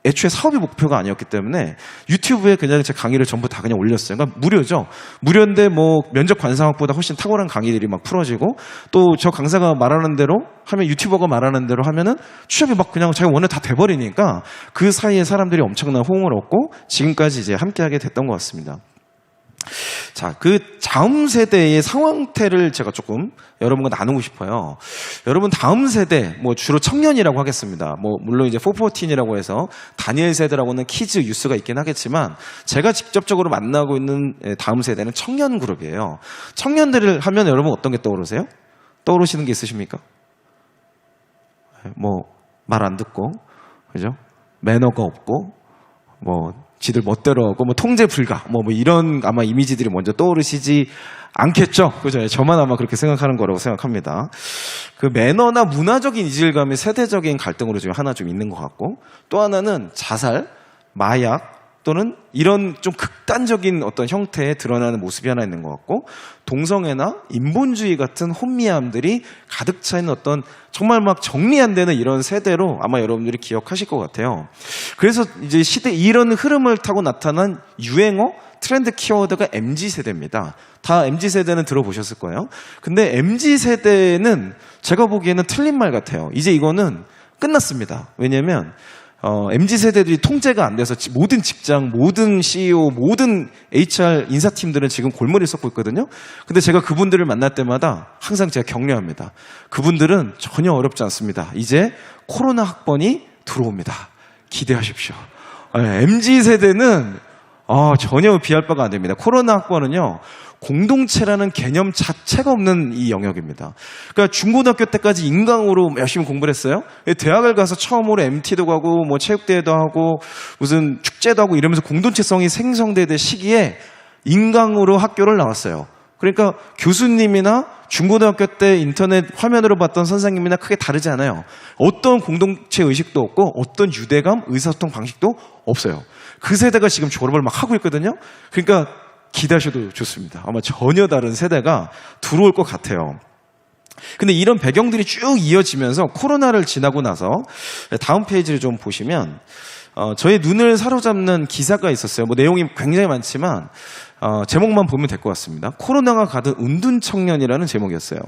애초에 사업이 목표가 아니었기 때문에 유튜브에 그냥 제 강의를 전부 다 그냥 올렸어요. 그러니까 무료죠. 무료인데 뭐 면접 관상학보다 훨씬 탁월한 강의들이 막 풀어지고, 또 저 강사가 말하는 대로 하면, 유튜버가 말하는 대로 하면은 취업이 막 그냥 자기가 원래 다 돼버리니까 그 사이에 사람들이 엄청난 호응을 얻고 지금까지 이제 함께하게 됐던 것 같습니다. 자, 그 다음 세대의 상황태를 제가 조금 여러분과 나누고 싶어요. 여러분, 다음 세대, 뭐 주로 청년이라고 하겠습니다. 뭐 물론 이제 414이라고 해서 다니엘 세대라고는 키즈 유스가 있긴 하겠지만, 제가 직접적으로 만나고 있는 다음 세대는 청년 그룹이에요. 청년들을 하면 여러분 어떤 게 떠오르세요? 떠오르시는 게 있으십니까? 뭐 말 안 듣고, 그죠? 매너가 없고, 뭐 지들 멋대로 하고, 뭐 통제 불가, 뭐 이런 아마 이미지들이 먼저 떠오르시지 않겠죠? 그죠? 저만 아마 그렇게 생각하는 거라고 생각합니다. 그 매너나 문화적인 이질감이 세대적인 갈등으로 지금 하나 좀 있는 것 같고, 또 하나는 자살, 마약, 또는 이런 좀 극단적인 어떤 형태에 드러나는 모습이 하나 있는 것 같고, 동성애나 인본주의 같은 혼미함들이 가득 차 있는 어떤 정말 막 정리 안 되는 이런 세대로 아마 여러분들이 기억하실 것 같아요. 그래서 이제 시대, 이런 흐름을 타고 나타난 유행어, 트렌드 키워드가 MZ세대입니다. 다 MZ세대는 들어보셨을 거예요. 근데 MZ세대는 제가 보기에는 틀린 말 같아요. 이제 이거는 끝났습니다. 왜냐면 MZ세대들이 통제가 안 돼서 모든 직장, 모든 CEO, 모든 HR 인사팀들은 지금 골머리를 썩고 있거든요. 근데 제가 그분들을 만날 때마다 항상 제가 격려합니다. 그분들은 전혀 어렵지 않습니다. 이제 코로나 학번이 들어옵니다. 기대하십시오. MZ세대는 전혀 비할 바가 안 됩니다. 코로나 학번은요, 공동체라는 개념 자체가 없는 이 영역입니다. 그러니까 중고등학교 때까지 인강으로 열심히 공부를 했어요. 대학을 가서 처음으로 MT도 가고 뭐 체육대회도 하고 무슨 축제도 하고 이러면서 공동체성이 생성되던 시기에 인강으로 학교를 나왔어요. 그러니까 교수님이나 중고등학교 때 인터넷 화면으로 봤던 선생님이나 크게 다르지 않아요. 어떤 공동체 의식도 없고 어떤 유대감, 의사소통 방식도 없어요. 그 세대가 지금 졸업을 막 하고 있거든요. 그러니까 기대하셔도 좋습니다. 아마 전혀 다른 세대가 들어올 것 같아요. 근데 이런 배경들이 쭉 이어지면서 코로나를 지나고 나서 다음 페이지를 좀 보시면 저의 눈을 사로잡는 기사가 있었어요. 뭐 내용이 굉장히 많지만 제목만 보면 될 것 같습니다. 코로나가 가든 은둔청년이라는 제목이었어요.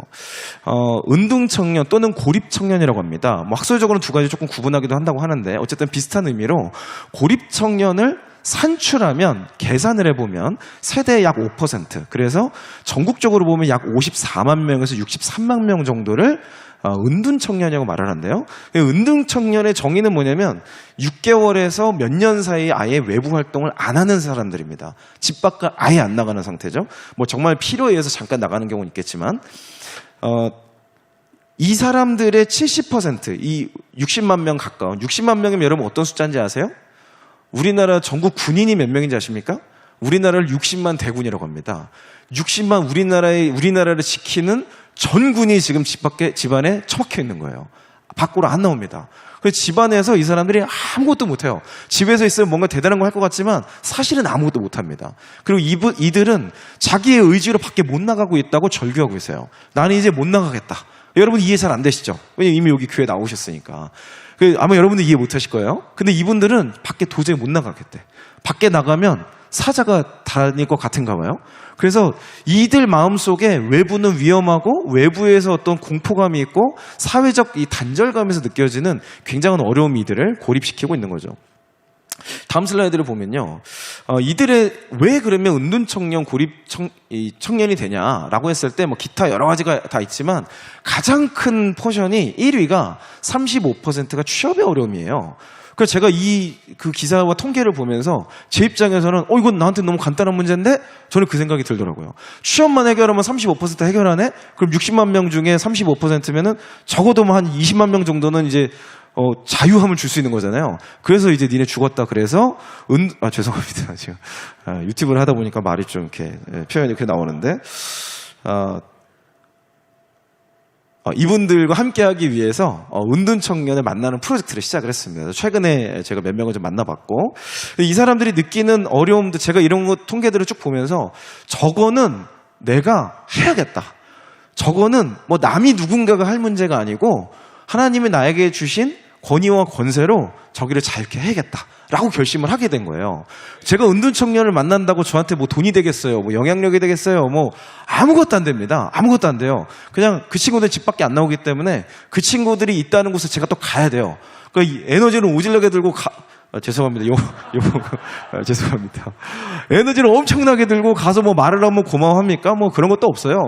은둔청년 또는 고립청년이라고 합니다. 뭐 학술적으로는 두 가지 조금 구분하기도 한다고 하는데, 어쨌든 비슷한 의미로 고립청년을 산출하면, 계산을 해보면 세대 약 5%, 그래서 전국적으로 보면 약 54만 명에서 63만 명 정도를 은둔청년이라고 말을 하는데요. 은둔청년의 정의는 뭐냐면 6개월에서 몇 년 사이에 아예 외부 활동을 안 하는 사람들입니다. 집 밖을 아예 안 나가는 상태죠. 뭐 정말 필요에 의해서 잠깐 나가는 경우는 있겠지만, 이 사람들의 70%, 이 60만 명 가까운, 60만 명이면 여러분 어떤 숫자인지 아세요? 우리나라 전국 군인이 몇 명인지 아십니까? 우리나라를 60만 대군이라고 합니다. 60만 우리나라를 지키는 전군이 지금 집안에 처박혀 있는 거예요. 밖으로 안 나옵니다. 그래서 집안에서 이 사람들이 아무것도 못해요. 집에서 있으면 뭔가 대단한 거 할 것 같지만 사실은 아무것도 못합니다. 그리고 이들은 자기의 의지로 밖에 못 나가고 있다고 절규하고 있어요. 나는 이제 못 나가겠다. 여러분 이해 잘 안 되시죠? 왜냐면 이미 여기 교회 나오셨으니까. 아마 여러분들 이해 못 하실 거예요. 근데 이분들은 밖에 도저히 못 나가겠대. 밖에 나가면 사자가 다닐 것 같은가 봐요. 그래서 이들 마음속에 외부는 위험하고 외부에서 어떤 공포감이 있고 사회적 이 단절감에서 느껴지는 굉장한 어려움이 이들을 고립시키고 있는 거죠. 다음 슬라이드를 보면요, 이들의 왜 그러면 은둔청년, 청년이 되냐라고 했을 때 뭐 기타 여러 가지가 다 있지만 가장 큰 포션이 1위가 35%가 취업의 어려움이에요. 그래서 제가 그 기사와 통계를 보면서 제 입장에서는 이건 나한테 너무 간단한 문제인데 저는 그 생각이 들더라고요. 취업만 해결하면 35% 해결하네? 그럼 60만 명 중에 35%면은 적어도 뭐 한 20만 명 정도는 이제 자유함을 줄 수 있는 거잖아요. 그래서 이제 니네 죽었다. 그래서 죄송합니다. 지금 유튜브를 하다 보니까 말이 좀 이렇게 표현이 이렇게 나오는데 이분들과 함께하기 위해서 은둔 청년을 만나는 프로젝트를 시작을 했습니다. 최근에 제가 몇 명을 좀 만나봤고 이 사람들이 느끼는 어려움도 제가 이런 거 통계들을 쭉 보면서 저거는 내가 해야겠다. 저거는 뭐 남이 누군가가 할 문제가 아니고 하나님이 나에게 주신 권위와 권세로 저기를 잘 이렇게 해야겠다라고 결심을 하게 된 거예요. 제가 은둔 청년을 만난다고 저한테 뭐 돈이 되겠어요? 뭐 영향력이 되겠어요? 뭐 아무것도 안 됩니다. 아무것도 안 돼요. 그냥 그 친구들 집 밖에 안 나오기 때문에 그 친구들이 있다는 곳에 제가 또 가야 돼요. 그러니까 이 에너지를 오질러게 들고 죄송합니다. 죄송합니다. 에너지를 엄청나게 들고 가서 뭐 말을 하면 고마워합니까? 뭐 그런 것도 없어요.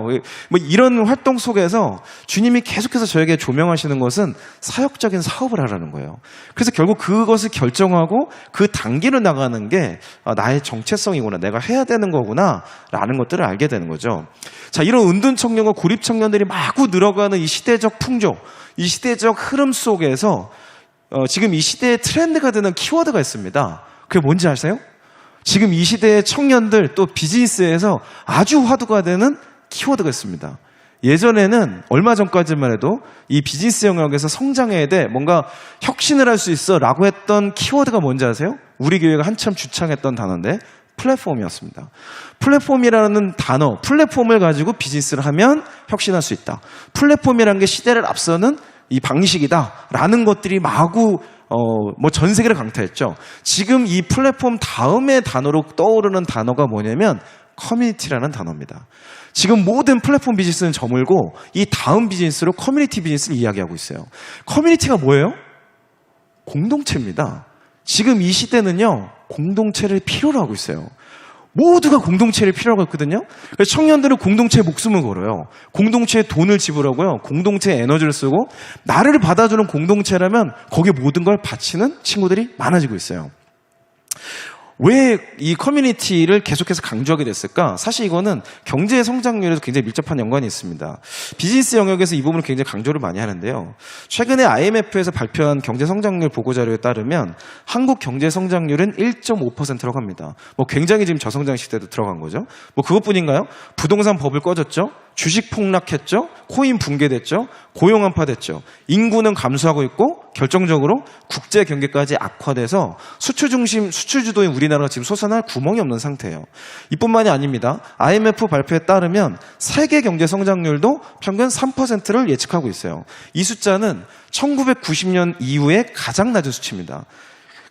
뭐 이런 활동 속에서 주님이 계속해서 저에게 조명하시는 것은 사역적인 사업을 하라는 거예요. 그래서 결국 그것을 결정하고 그 단계로 나가는 게 나의 정체성이구나. 내가 해야 되는 거구나. 라는 것들을 알게 되는 거죠. 자, 이런 은둔 청년과 고립 청년들이 마구 늘어가는 이 시대적 풍조, 이 시대적 흐름 속에서 지금 이 시대의 트렌드가 되는 키워드가 있습니다. 그게 뭔지 아세요? 지금 이 시대의 청년들 또 비즈니스에서 아주 화두가 되는 키워드가 있습니다. 예전에는 얼마 전까지만 해도 이 비즈니스 영역에서 성장해야 돼, 뭔가 혁신을 할 수 있어 라고 했던 키워드가 뭔지 아세요? 우리 교회가 한참 주창했던 단어인데 플랫폼이었습니다. 플랫폼이라는 단어, 플랫폼을 가지고 비즈니스를 하면 혁신할 수 있다. 플랫폼이라는 게 시대를 앞서는 이 방식이다라는 것들이 마구 뭐 전 세계를 강타했죠. 지금 이 플랫폼 다음의 단어로 떠오르는 단어가 뭐냐면 커뮤니티라는 단어입니다. 지금 모든 플랫폼 비즈니스는 저물고 이 다음 비즈니스로 커뮤니티 비즈니스를 이야기하고 있어요. 커뮤니티가 뭐예요? 공동체입니다. 지금 이 시대는요, 공동체를 필요로 하고 있어요. 모두가 공동체를 필요로 했거든요. 그래서 청년들은 공동체에 목숨을 걸어요. 공동체에 돈을 지불하고요. 공동체에 에너지를 쓰고 나를 받아주는 공동체라면 거기에 모든 걸 바치는 친구들이 많아지고 있어요. 왜 이 커뮤니티를 계속해서 강조하게 됐을까? 사실 이거는 경제 성장률에도 굉장히 밀접한 연관이 있습니다. 비즈니스 영역에서 이 부분을 굉장히 강조를 많이 하는데요. 최근에 IMF에서 발표한 경제 성장률 보고자료에 따르면 한국 경제 성장률은 1.5%라고 합니다. 뭐 굉장히 지금 저성장 시대도 들어간 거죠. 뭐 그것뿐인가요? 부동산 버블 꺼졌죠. 주식 폭락했죠. 코인 붕괴됐죠. 고용 한파됐죠. 인구는 감소하고 있고 결정적으로 국제 경기까지 악화돼서 수출 중심, 수출 주도인 우리나라가 지금 솟아날 구멍이 없는 상태예요. 이뿐만이 아닙니다. IMF 발표에 따르면 세계 경제 성장률도 평균 3%를 예측하고 있어요. 이 숫자는 1990년 이후에 가장 낮은 수치입니다.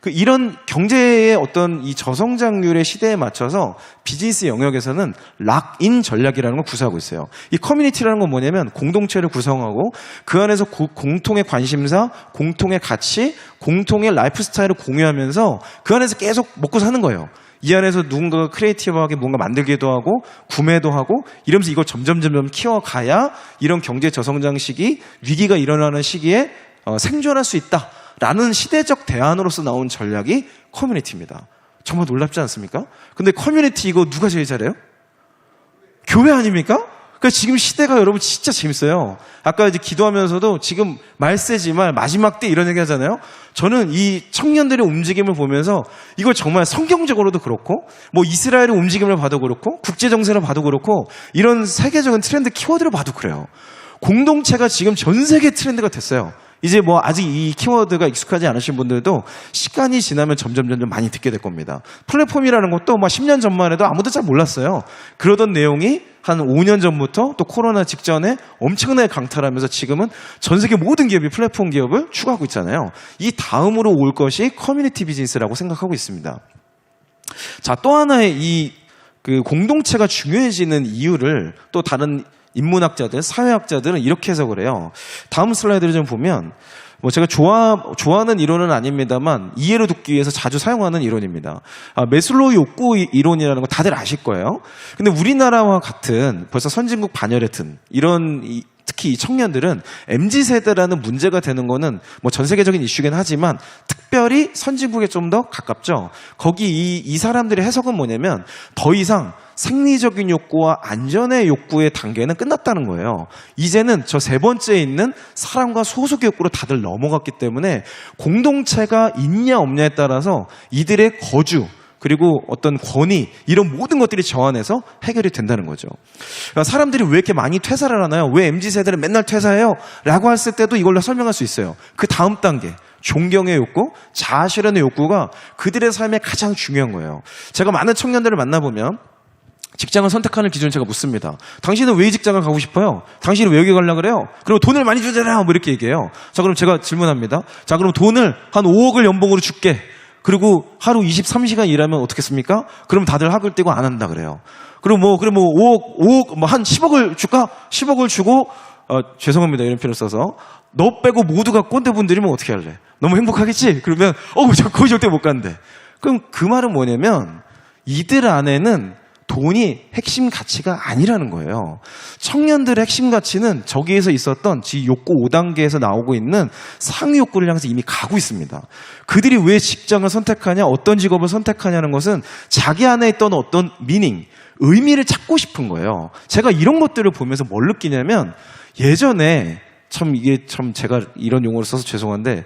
이런 경제의 어떤 이 저성장률의 시대에 맞춰서 비즈니스 영역에서는 락인 전략이라는 걸 구사하고 있어요. 이 커뮤니티라는 건 뭐냐면 공동체를 구성하고 그 안에서 공통의 관심사, 공통의 가치, 공통의 라이프 스타일을 공유하면서 그 안에서 계속 먹고 사는 거예요. 이 안에서 누군가가 크리에이티브하게 뭔가 만들기도 하고 구매도 하고 이러면서 이걸 점점 키워가야 이런 경제 저성장 시기, 위기가 일어나는 시기에 생존할 수 있다. 라는 시대적 대안으로서 나온 전략이 커뮤니티입니다. 정말 놀랍지 않습니까? 근데 커뮤니티 이거 누가 제일 잘해요? 교회 아닙니까? 그러니까 지금 시대가 여러분 진짜 재밌어요. 아까 이제 기도하면서도 지금 말세지만 마지막 때 이런 얘기 하잖아요. 저는 이 청년들의 움직임을 보면서 이걸 정말 성경적으로도 그렇고 뭐 이스라엘의 움직임을 봐도 그렇고 국제정세를 봐도 그렇고 이런 세계적인 트렌드 키워드를 봐도 그래요. 공동체가 지금 전 세계 트렌드가 됐어요. 이제 뭐 아직 이 키워드가 익숙하지 않으신 분들도 시간이 지나면 점점 많이 듣게 될 겁니다. 플랫폼이라는 것도 막 10년 전만 해도 아무도 잘 몰랐어요. 그러던 내용이 한 5년 전부터 또 코로나 직전에 엄청나게 강탈하면서 지금은 전 세계 모든 기업이 플랫폼 기업을 추구하고 있잖아요. 이 다음으로 올 것이 커뮤니티 비즈니스라고 생각하고 있습니다. 자, 또 하나의 이 공동체가 중요해지는 이유를 또 다른 인문학자들, 사회학자들은 이렇게 해석을 해요. 다음 슬라이드를 좀 보면 뭐 제가 좋아하는 이론은 아닙니다만 이해를 돕기 위해서 자주 사용하는 이론입니다. 메슬로우 욕구 이론이라는 거 다들 아실 거예요. 근데 우리나라와 같은 벌써 선진국 반열에 든 이런 특히 이 청년들은 MZ세대라는 문제가 되는 거는 뭐 전 세계적인 이슈긴 하지만 특별히 선진국에 좀 더 가깝죠. 거기 이 사람들의 해석은 뭐냐면 더 이상 생리적인 욕구와 안전의 욕구의 단계는 끝났다는 거예요. 이제는 저 세 번째에 있는 사랑과 소속의 욕구로 다들 넘어갔기 때문에 공동체가 있냐 없냐에 따라서 이들의 거주 그리고 어떤 권위 이런 모든 것들이 저한해서 해결이 된다는 거죠. 그러니까 사람들이 왜 이렇게 많이 퇴사를 하나요? 왜 MZ세대는 맨날 퇴사해요? 라고 했을 때도 이걸로 설명할 수 있어요. 그 다음 단계 존경의 욕구, 자아실현의 욕구가 그들의 삶에 가장 중요한 거예요. 제가 많은 청년들을 만나보면 직장을 선택하는 기준을 제가 묻습니다. 당신은 왜 이 직장을 가고 싶어요? 당신은 왜 여기 가려고 그래요? 그리고 돈을 많이 주잖아요. 뭐 이렇게 얘기해요. 자, 그럼 제가 질문합니다. 자, 그럼 돈을 한 5억을 연봉으로 줄게. 그리고 하루 23시간 일하면 어떻겠습니까? 그럼 다들 학을 떼고 안 한다 그래요. 그럼 뭐 5억, 뭐 한 10억을 줄까? 10억을 주고, 죄송합니다. 이런 표현을 써서. 너 빼고 모두가 꼰대분들이면 어떻게 할래? 너무 행복하겠지? 그러면, 저 거기 절대 못 간대. 그럼 그 말은 뭐냐면, 이들 안에는 돈이 핵심 가치가 아니라는 거예요. 청년들의 핵심 가치는 저기에서 있었던 지 욕구 5단계에서 나오고 있는 상위 욕구를 향해서 이미 가고 있습니다. 그들이 왜 직장을 선택하냐, 어떤 직업을 선택하냐는 것은 자기 안에 있던 어떤 미닝, 의미를 찾고 싶은 거예요. 제가 이런 것들을 보면서 뭘 느끼냐면 예전에 참 제가 이런 용어를 써서 죄송한데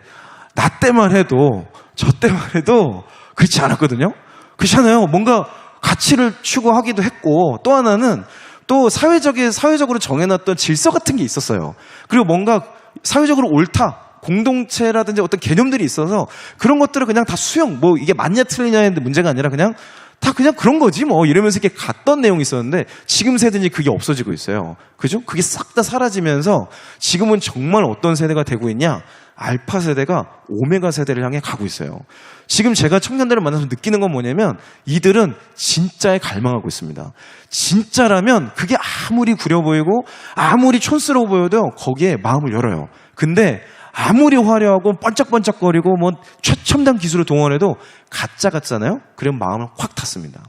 나 때만 해도 저 때만 해도 그렇지 않았거든요. 그렇잖아요. 뭔가 가치를 추구하기도 했고 또 하나는 또 사회적으로 정해놨던 질서 같은 게 있었어요. 그리고 뭔가 사회적으로 옳다, 공동체라든지 어떤 개념들이 있어서 그런 것들을 그냥 다 수용, 뭐 이게 맞냐 틀리냐의 문제가 아니라 그냥 다 그냥 그런 거지 뭐 이러면서 이렇게 갔던 내용이 있었는데 지금 세대는 그게 없어지고 있어요. 그죠? 그게 싹 다 사라지면서 지금은 정말 어떤 세대가 되고 있냐? 알파 세대가 오메가 세대를 향해 가고 있어요. 지금 제가 청년들을 만나서 느끼는 건 뭐냐면 이들은 진짜에 갈망하고 있습니다. 진짜라면 그게 아무리 구려 보이고 아무리 촌스러워 보여도 거기에 마음을 열어요. 근데 아무리 화려하고 번쩍번쩍거리고 뭐 최첨단 기술을 동원해도 가짜 같잖아요. 그럼 마음을 확 탔습니다.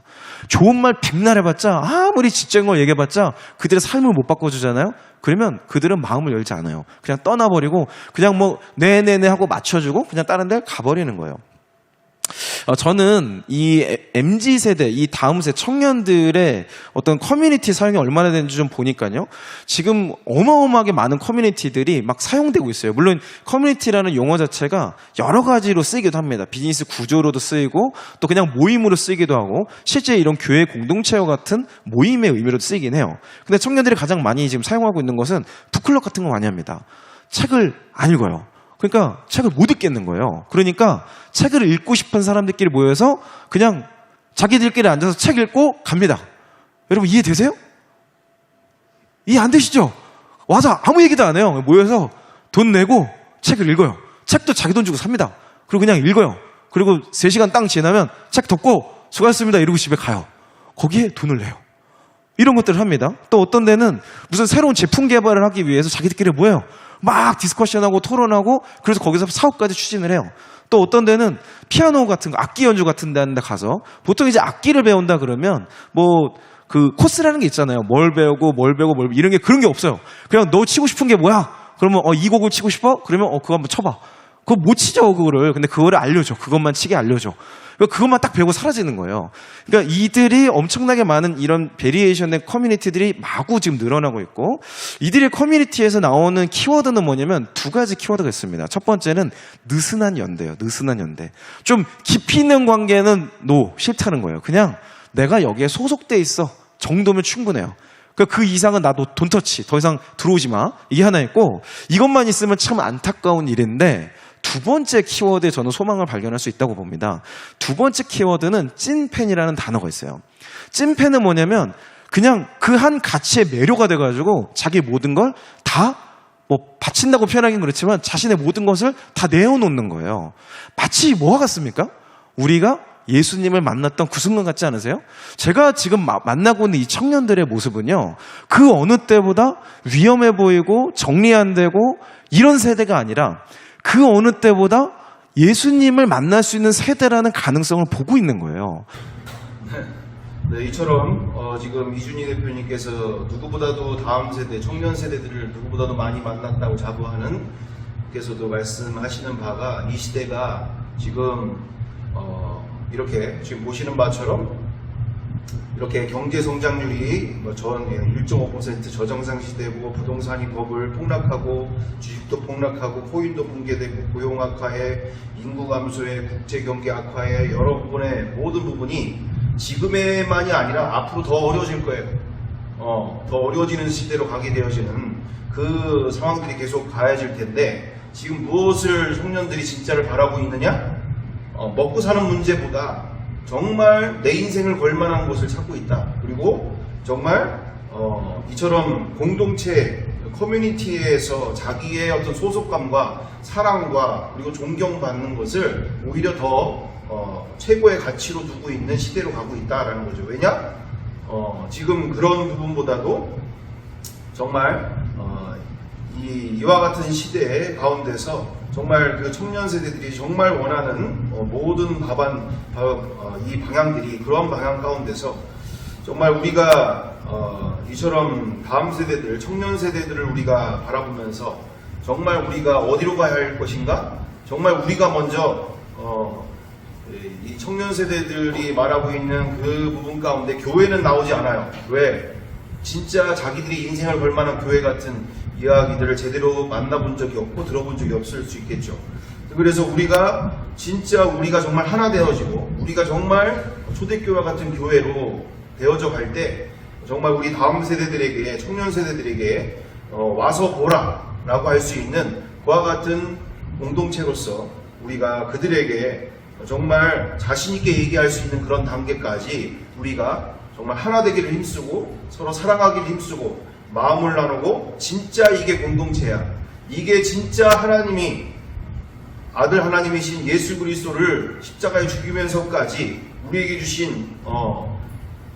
좋은 말 백날 해봤자 아무리 지적인 걸 얘기해봤자 그들의 삶을 못 바꿔주잖아요. 그러면 그들은 마음을 열지 않아요. 그냥 떠나버리고 그냥 뭐 네네네 하고 맞춰주고 그냥 다른 데 가버리는 거예요. 저는 이 MZ세대, 이 다음 세대 청년들의 어떤 커뮤니티 사용이 얼마나 되는지 좀 보니까요. 지금 어마어마하게 많은 커뮤니티들이 막 사용되고 있어요. 물론 커뮤니티라는 용어 자체가 여러 가지로 쓰이기도 합니다. 비즈니스 구조로도 쓰이고 또 그냥 모임으로 쓰이기도 하고 실제 이런 교회 공동체와 같은 모임의 의미로 쓰이긴 해요. 근데 청년들이 가장 많이 지금 사용하고 있는 것은 북클럽 같은 거 많이 합니다. 책을 안 읽어요. 그러니까 책을 못 읽겠는 거예요. 그러니까 책을 읽고 싶은 사람들끼리 모여서 그냥 자기들끼리 앉아서 책 읽고 갑니다. 여러분 이해되세요? 이해 안 되시죠? 와서 아무 얘기도 안 해요. 모여서 돈 내고 책을 읽어요. 책도 자기 돈 주고 삽니다. 그리고 그냥 읽어요. 그리고 3시간 땅 지나면 책 덮고 수고하셨습니다 이러고 집에 가요. 거기에 돈을 내요. 이런 것들을 합니다. 또 어떤 데는 무슨 새로운 제품 개발을 하기 위해서 자기들끼리 모여요. 막 디스커션하고 토론하고 그래서 거기서 사업까지 추진을 해요. 또 어떤 데는 피아노 같은 거, 악기 연주 같은 데 가서 보통 이제 악기를 배운다 그러면 뭐 그 코스라는 게 있잖아요. 뭘 배우고 이런 게 그런 게 없어요. 그냥 너 치고 싶은 게 뭐야? 그러면 이 곡을 치고 싶어? 그러면 그거 한번 쳐봐. 그거 못 치죠 그거를. 근데 그거를 알려줘. 그것만 치게 알려줘. 그것만 딱 배우고 사라지는 거예요. 그러니까 이들이 엄청나게 많은 이런 베리에이션의 커뮤니티들이 마구 지금 늘어나고 있고 이들의 커뮤니티에서 나오는 키워드는 뭐냐면 2가지 키워드가 있습니다. 첫 번째는 느슨한 연대예요. 느슨한 연대. 좀 깊이 있는 관계는 싫다는 거예요. 그냥 내가 여기에 소속돼 있어 정도면 충분해요. 그 이상은 나도 돈터치 더 이상 들어오지 마. 이게 하나 있고 이것만 있으면 참 안타까운 일인데 두 번째 키워드에 저는 소망을 발견할 수 있다고 봅니다. 두 번째 키워드는 찐팬이라는 단어가 있어요. 찐팬은 뭐냐면 그냥 그 한 가치에 매료가 돼가지고 자기 모든 걸 다 뭐 바친다고 표현하긴 그렇지만 자신의 모든 것을 다 내어놓는 거예요. 마치 뭐와 같습니까? 우리가 예수님을 만났던 그 순간 같지 않으세요? 제가 지금 만나고 있는 이 청년들의 모습은요. 그 어느 때보다 위험해 보이고 정리 안 되고 이런 세대가 아니라 그 어느 때보다 예수님을 만날 수 있는 세대라는 가능성을 보고 있는 거예요. 네, 이처럼 지금 이준희 대표님께서 누구보다도 다음 세대, 청년 세대들을 누구보다도 많이 만났다고 자부하는 께서도 말씀하시는 바가 이 시대가 지금 이렇게 지금 보시는 바처럼 이렇게 경제 성장률이 전 1.5% 저정상 시대고 부동산이 버블 폭락하고 주식도 폭락하고 코인도 붕괴되고 고용 악화에 인구 감소에 국제 경기 악화에 여러 부분의 모든 부분이 지금에만이 아니라 앞으로 더 어려워질 거예요. 더 어려워지는 시대로 가게 되어지는 그 상황들이 계속 가해질 텐데 지금 무엇을 청년들이 진짜를 바라고 있느냐? 먹고 사는 문제보다 정말 내 인생을 걸 만한 곳을 찾고 있다. 그리고 정말 이처럼 공동체 커뮤니티에서 자기의 어떤 소속감과 사랑과 그리고 존경받는 것을 오히려 더 최고의 가치로 두고 있는 시대로 가고 있다라는 거죠. 왜냐? 지금 그런 부분보다도 정말 이와 같은 시대 가운데서 정말 그 청년 세대들이 정말 원하는 모든 이 방향들이 그런 방향 가운데서 정말 우리가 이처럼 다음 세대들, 청년 세대들을 우리가 바라보면서 정말 우리가 어디로 가야 할 것인가? 정말 우리가 먼저 이 청년 세대들이 말하고 있는 그 부분 가운데 교회는 나오지 않아요. 왜? 진짜 자기들이 인생을 걸 만한 교회 같은 이야기들을 제대로 만나본 적이 없고 들어본 적이 없을 수 있겠죠. 그래서 우리가 정말 하나 되어지고 우리가 정말 초대교회와 같은 교회로 되어져 갈 때 정말 우리 다음 세대들에게 청년 세대들에게 와서 보라 라고 할 수 있는 그와 같은 공동체로서 우리가 그들에게 정말 자신있게 얘기할 수 있는 그런 단계까지 우리가 정말 하나 되기를 힘쓰고 서로 사랑하기를 힘쓰고 마음을 나누고 진짜 이게 공동체야. 이게 진짜 하나님이 아들 하나님이신 예수 그리스도를 십자가에 죽이면서까지 우리에게 주신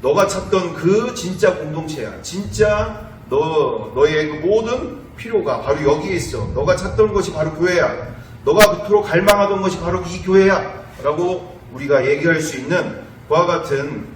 너가 찾던 그 진짜 공동체야. 진짜 너의 그 모든 필요가 바로 여기에 있어. 너가 찾던 것이 바로 교회야. 너가 그토록 갈망하던 것이 바로 이 교회야. 라고 우리가 얘기할 수 있는 그와 같은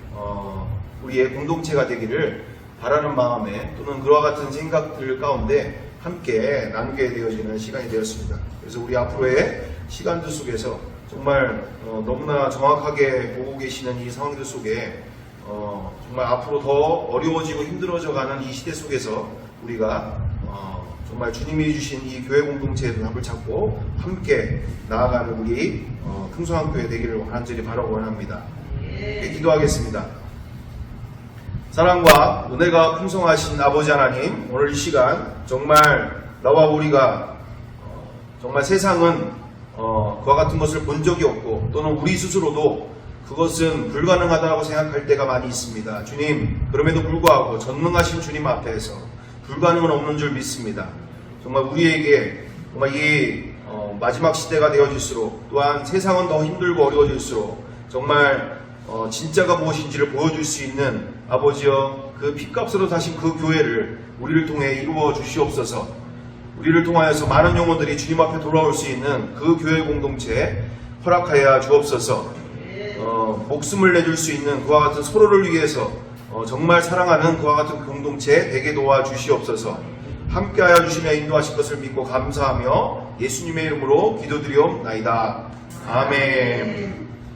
우리의 공동체가 되기를 바라는 마음에 또는 그와 같은 생각들 가운데 함께 나누게 되어지는 시간이 되었습니다. 그래서 우리 앞으로의 시간들 속에서 정말 너무나 정확하게 보고 계시는 이 상황들 속에 정말 앞으로 더 어려워지고 힘들어져 가는 이 시대 속에서 우리가 정말 주님이 주신 이 교회 공동체의 답을 찾고 함께 나아가는 우리 풍성한교회 되기를 간절히 바라고 원합니다. 기도하겠습니다. 사랑과 은혜가 풍성하신 아버지 하나님, 오늘 이 시간 정말 나와 우리가 정말 세상은 그와 같은 것을 본 적이 없고 또는 우리 스스로도 그것은 불가능하다고 생각할 때가 많이 있습니다. 주님, 그럼에도 불구하고 전능하신 주님 앞에서 불가능은 없는 줄 믿습니다. 정말 우리에게 정말 이 마지막 시대가 되어질수록 또한 세상은 더 힘들고 어려워질수록 정말 진짜가 무엇인지를 보여줄 수 있는 아버지여 그 핏값으로 사신 그 교회를 우리를 통해 이루어 주시옵소서. 우리를 통하여서 많은 영혼들이 주님 앞에 돌아올 수 있는 그 교회 공동체 허락하여 주옵소서. 목숨을 내줄 수 있는 그와 같은 서로를 위해서 정말 사랑하는 그와 같은 공동체 되게 도와주시옵소서. 함께하여 주시며 인도하실 것을 믿고 감사하며 예수님의 이름으로 기도드리옵나이다. 아멘.